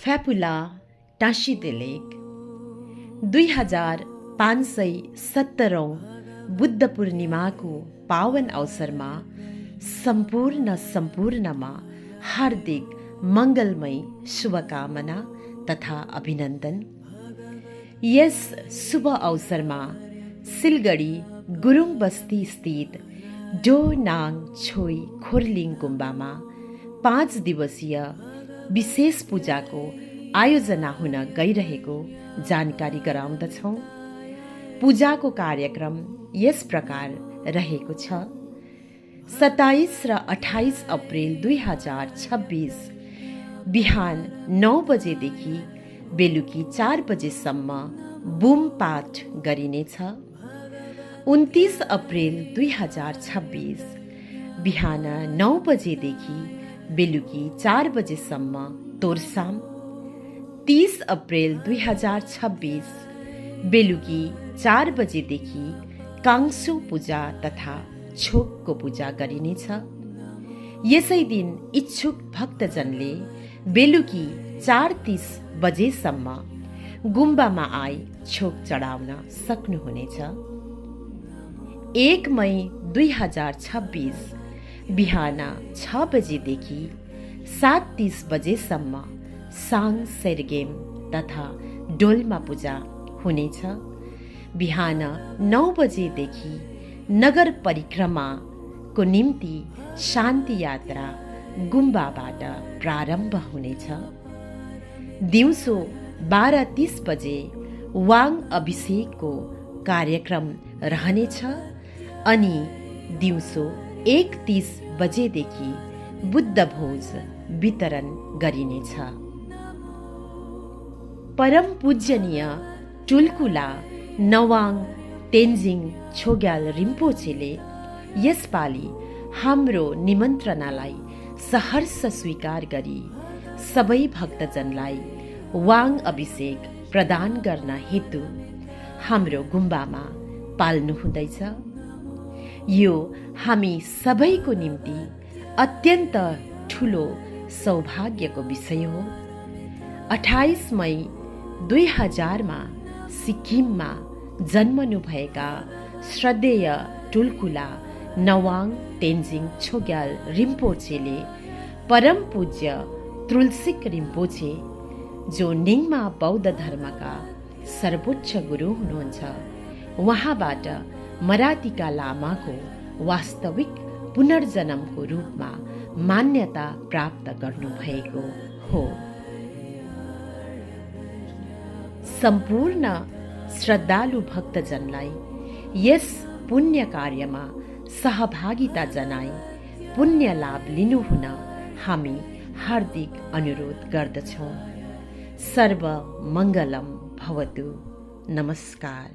फ्यापुला टाँसिदेलेक 2570औं बुद्ध पूर्णिमाको पावन अवसरमा सम्पूर्णमा हार्दिक मङ्गलमय शुभकामना तथा अभिनन्दन। यस शुभ अवसरमा सिलगढी गुरुङ बस्ती स्थित डो नाङ छोई खोर्लिङ गुम्बामा 5 दिवसीय विशेष पूजाको आयोजना हुन गइरहेको जानकारी गराउँदछौँ। पूजाको कार्यक्रम यस प्रकार रहेको छ। 27 र 28 अप्रिल 2026 बिहान 9 बजेदेखि बेलुकी 4 बजेसम्म बुम पाठ गरिनेछ। 29 अप्रिल 2026 बिहान 9 बजेदेखि बेलुकी 4 बजेसम्म तोर्साम। 30 अप्रिल 2026 बेलुकी 4 बजेदेखि काङ्सो पूजा तथा छोकको पूजा गरिनेछ। यसै दिन इच्छुक भक्तजनले बेलुकी 4:30 बजेसम्म गुम्बामा आई छोक चढाउन सक्नुहुनेछ। 1 मई 2026 बिहान 6 बजेदेखि 7:30 बजेसम्म साङ सेरगेम तथा डोल्मा पूजा हुनेछ। बिहान 9 बजेदेखि नगर परिक्रमाको निम्ति शान्ति यात्रा गुम्बाबाट प्रारम्भ हुनेछ। दिउँसो 12:30 बजे वाङ अभिषेकको कार्यक्रम रहनेछ अनि दिउँसो 1:30 बजेदेखि बुद्ध भोज वितरण गरिनेछ। परम पूजनीय टुल्कुला नवाङ तेन्जिङ छोग्याल रिम्पोछेले यसपालि हाम्रो निमन्त्रणालाई सहर्ष स्वीकार गरी सबै भक्तजनलाई वाङ अभिषेक प्रदान गर्न हेतु हाम्रो गुम्बामा पाल्नुहुँदैछ। यो हामी सबैको निम्ति अत्यन्त ठुलो सौभाग्यको विषय हो। 28 मई 2000मा सिक्किममा जन्मनुभएका श्रद्धेय टुल्कुला नवाङ तेन्जिङ छोग्याल रिम्पोछेले परम पूज्य त्रुल्सिक रिम्पोछे जो निङमा बौद्ध धर्मका सर्वोच्च गुरु हुनुहुन्छ, उहाँबाट मरातीका लामाको वास्तविक पुनर्जन्मको रूपमा मान्यता प्राप्त गर्नुभएको हो। सम्पूर्ण श्रद्धालु भक्तजनलाई यस पुण्य कार्यमा सहभागिता जनाई पुण्य लाभ लिनुहुन हामी हार्दिक अनुरोध गर्दछौँ। सर्व मङ्गलम भवतु। नमस्कार।